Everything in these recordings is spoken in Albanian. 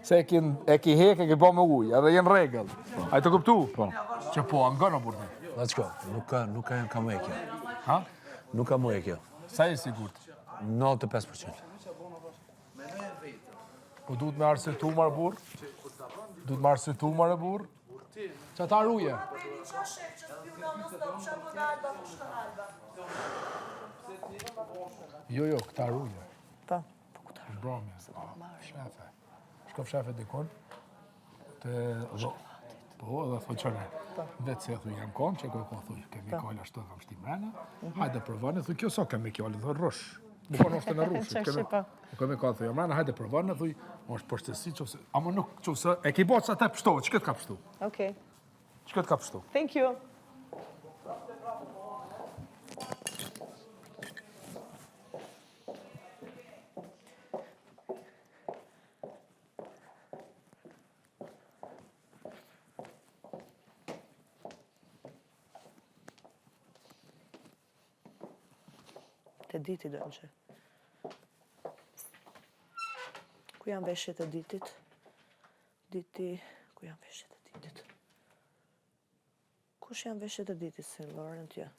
Se e ki hek, e ki bo me ujë, edhe jenë regëll. A i të kuptu? Po. Që po, angën o burdi. Let's go. Nuk ka më e kjo. Ha? Nuk ka më e kjo. Sa e sigurt? 95%. Po duhet me arsëtu marë burë? Duhet me arsëtu marë burë? Që ta ruje? Jo, këta ruje. Po. Bromja. Shefe. Shkof shefe dikon. Po, edhe thoi qëne. Vetë se thuj jam konë, që ko thuj kemikale ashtu kam shti mrena. Hajde provane, thuj kjo so kemikale, thuj rush. Më konë është të në rushit. Kemikale thuj jam mrena, hajde provane, thuj, është përshtësi qëse, ama nuk qëse, e ki botë sa te pështovë, që këtë ka pështu? Okej. Që këtë ka pështu? Thank you. Të diti do në që. Ku janë veshjet e ditit? Diti, ku janë veshjet e ditit? Kush janë veshjet e ditit, si Laurent, ja?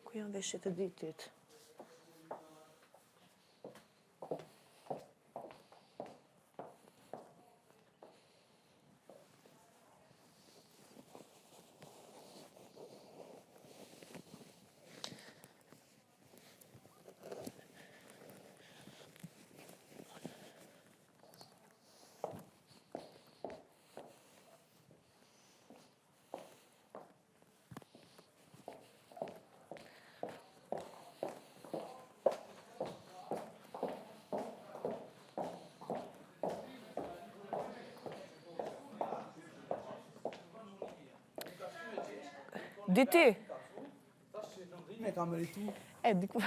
Ku janë veshjet e ditit? Diti? Me ka meritu Diku.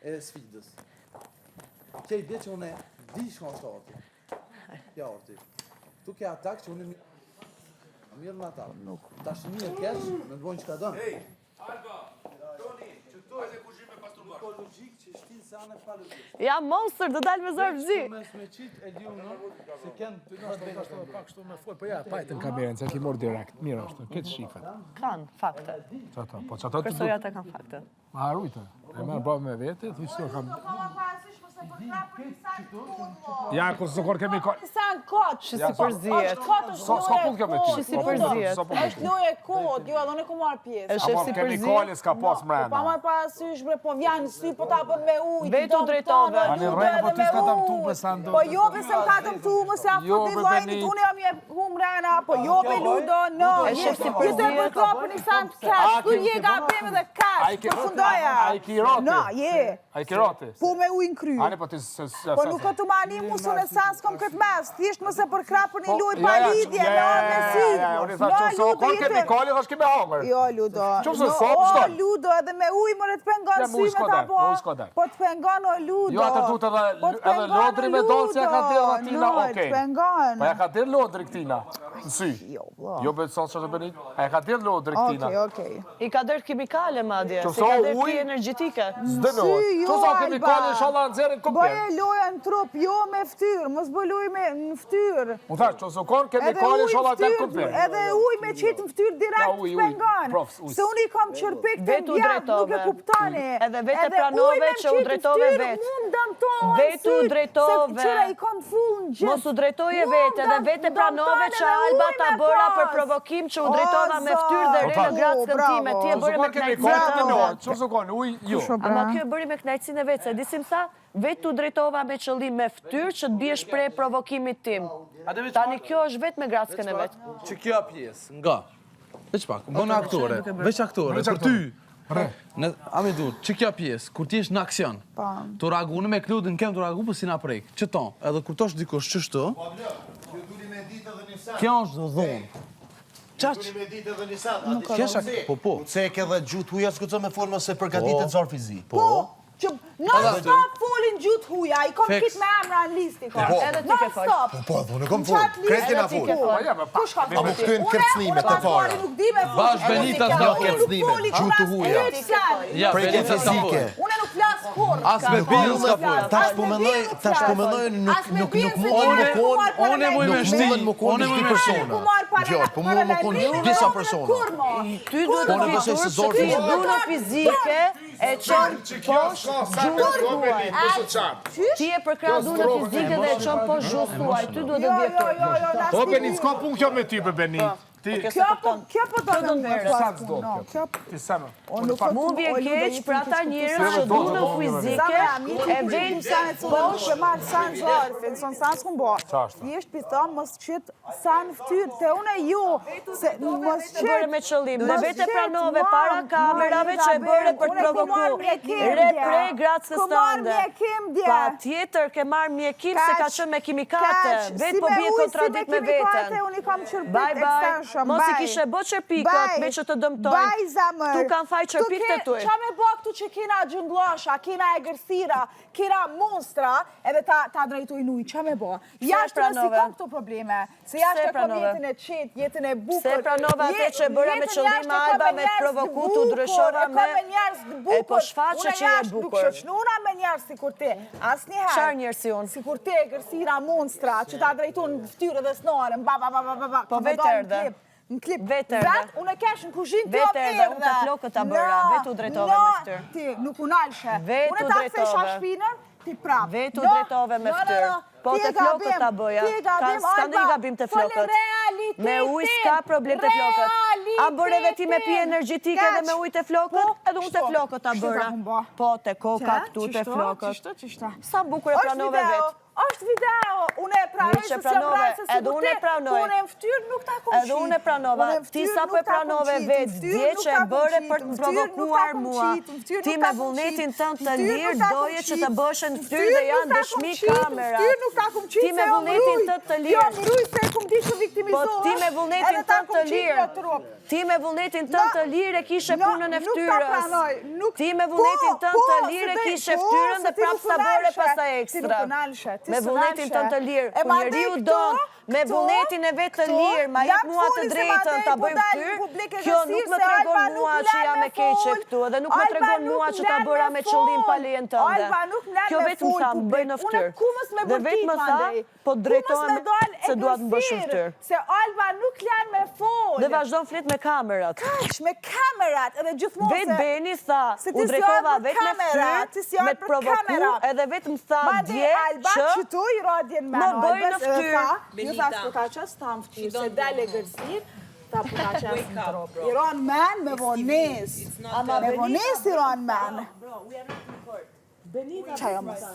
e sfidës. Që i dhe që unë di shko është arti. Ja arti. Tu ke atak që unë mirë në atak. Ta shë mirë kesh, me të bojnë që ka dënë. Hej, Alba, Toni, që këto e kushime pas të Ko logik që shtinë se anë e pa logik. Ja, monster, do dalë me zërë zi. Mes me qitë e liu në, se kënë Pak shtu me fol, po ja, pajtën kamerën, se ki mor direkt. Mirë është, këtë shifet. Kanë fakte. Qato, po qato të du... Kërsojat e kanë fakte. Ma harujte. E merë bravo me vete, thuj që kam... Ja, ku së kor kemi... Sa në kotë. Që si përzijet. Ska punë kjo me ty. Që si përzijet. Është loje kod, jo, edhe në ku marrë pjesë. Është Ama si kemikali përzijet. s'ka pas Pa mrena. marrë parasysh, bre, po vjanë sy, po ta bën me ujë. Vetu drejtove. Ani rejnë, po ty s'ka dëmtu me sa ndo. Po jo be se m'ka dëmtu, më se Jo, aftë be, t'i lojnë, Benit. unë jam je hum rena, po jo be ludo, no. E shef si Ju të përzijet. për klopën i sant cash, ku je gabim dhe cash, përfundoja. A i ki roti? No, je. A i ki roti? Po me ujë në kry. Ani po ti se... Po nuk ka të mani musën e sans kom këtë mes, thjesht më se për krapën i luj pa lidhje, në me sy. Unë i tha që so kor kemikali dhe shki me hangër. Jo, Ludo. Qofse No, sa, o, pështon. Ludo, edhe me ujë më të pengon Ja, me ujë sy me s'ka ta der, po. me ujë s'ka der. Po të pengon o Ludo. Jo, atër tut edhe lodri me dolë që ja ka dirë atina, okej. të pengon. Pa ja ka dirë lodri këtina, në sy. Jo, vlo. Jo, bëtë sa që është bënit, a ja ka dirë lodri këtina. Okej. I ka dërë kimikale, madje. Që Si so ka dërë ujë? pi energjetike. Zdënohet. Sy, jo, Që sa Alba. kemikali inshallah në zerin Bëje kumpir. loja në trup, jo me ftyrë, mos bëj lojë me në ftyrë. Më thash, që so kon kemikali inshallah të kumpir. Edhe ujë me qitë në ftyrë direkt Ja, ujë, të pengon. profs, ujë. Se unë i kam qërpik të Vetu vjatë, nuk drejtove. e kuptani. Edhe vete pranove që u drejtove vetë. Mu më dëmtohen Vetu syt, drejtove. Se qëra i kam full në gjithë. Mos u drejtoje vete dhe vete pranove që Alba ta bëra për provokim që u drejtova me ftyrë dhe re në grackën time. Ti e Që so bëri me kon kemikali të knajtësinë. minohet, që so kon ujë, jo. Ama kjo e bëri me knajtësinë e vetë, se disim sa, vetë u drejtova me qëllim me ftyrë që të bie shpreh provokimit tim. Tani kjo është vetë me grackën e vetë. Që kjo pjesë, nga. Veç pak, bënë aktore, veç aktore, për ty. A me du, që kjo pjesë, kur ti është në aksion, të ragu, në me kludin kem të ragu, për si na prejkë, që ton, edhe kur tosh dikush qështu, kjo është dhonë. Qaq? Kjo është, po. Se ke dhe gjutë uja s'kuco me forma se përgatitet zorë fizi. Po, që non-stop folin gjutë huja, i kom kitë me emra në listi, ka. Edhe ti ke fol. Non-stop. Po, unë kom fol. Kreti na fol. Kush ka fol? A më këtyn kërcnimet të para. Nuk di me fol. Bash Benita s'ka fol. Kërcnimet, gjutë huja. Ja, Prekje Benita s'ka fol. fizike. Unë nuk flas kur. As me Bill s'ka fol. Tash po mendoj nuk Unë mu i me shti. unë më persona. Gjo, po mu më kon disa persona. Ty duhet të besoj se fitur zor që fizike. dhuna fizike e qënë poshtë gjurës tuaj. Ti e përkrah dhuna fizike dhe e qënë poshtë gjurës tuaj. Ty duhet të vjetur. Po, Benit, s'ka pun kjo me ty për Benit. Kjo po të në mërë. Ti sa më? Mu vjen keq për ata njerëz që dhunën fizike e vejnë poshtë marë sanë zharëfin, son sanë s'kum bo. Jeshtë piton, mos qëtë sanë ftyrë, te une ju, se mos qëtë... bërë me qëllim, dhe vete pranove para kamerave që e bërë për të provoku. Repre gratës stande. Pa tjetër ke marrë mjekim se ka qënë me kimikate. Vetë po bje kontradikt me vetën. Bye bye. Mos i kishe bo qërpikët me që të dëmtojnë. Tu kanë faj qërpikët e tuj. Qa me bo këtu që kina gjunglasha, kina e gërsira, kina monstra, edhe ta drejtu i nuj, qa me bo? Jashtë nësi kom këtu probleme. Se jashtë e kom jetin e qitë, jetin e bukur. Se pranove atë që bëra me qëllima Alba me të provoku të ndryshova me... E po shfaqe që je bukur. Unë me njerës si kur ti, as njëherë. Qarë njerës si unë? Si kur ti e gërsira monstra, që ta drejtu në ftyrë dhe snarën, Po vetë erdhe. Në klip. Vetë erdhe. Vetë, unë e kesh në kushin të Vetë erdhe, unë të flokët ta bëra, vetë u drejtove me ftyrë. Ti, nuk u nalshe. Vetë u Unë ta drejtove. kthesha shpinën, ti prap. Vetë u drejtove me ftyrë. Po të flokët ta bëja. Ska ndë i gabim të flokët. Me uj s'ka problem të flokët. A bëreve ti me pi energjitike dhe me uj të flokët, edhe unë të flokët ta bëra. Po të koka këtu të flokët. Sa bukur e pranove vetë. Është video, unë e pranoj se si pranoj se si unë e pranoj. Unë e më ftyrë nuk ta kom qitë. Edhe unë e pranova, ti sa po e pranove vetë, dje që e bërë për të provokuar mua. Ti me vullnetin tënë të lirë doje që të bëshën ftyrë dhe janë dëshmi kamerat. Ti me vullnetin tënë të lirë. Jo, më rujë se e kom di që viktimizohesh. Po ti me vullnetin tënë të lirë. Ti me vullnetin tënë të lirë e kishe punën e ftyrës. Ti me vullnetin tënë të lirë e kishe ftyrën dhe prapë sa bërë pasa ekstra. Me vullnetin tënë të lirë, ku njeriu donë, me vullnetin e vetë të lirë, ma jep mua të drejtën të bëjmë ftyrë, kjo nuk më tregon mua që jam e keqe këtu, dhe nuk më tregon mua që ta bëra me qëllim pa lejen tënde. Kjo vetë më tha, më bëjnë në ftyrë. Dhe vetë më tha, po drejtojme se duat më bësh në ftyrë. Se Alba nuk len me folë. Dhe vazhdojnë flet me kamerat. Kaq, me kamerat, edhe gjithmonë se... Vetë Beni tha, u drejtova vetë me ftyrë, me të provoku, edhe vetë më tha dje që që tu i rodjen me më bëjnë në ftyrë. Ju thash po ta qës ta në ftyrë, se dele gërsir, ta po ta qës në trop. I ron men me vones. Me vones i ron men. Qajo mësë.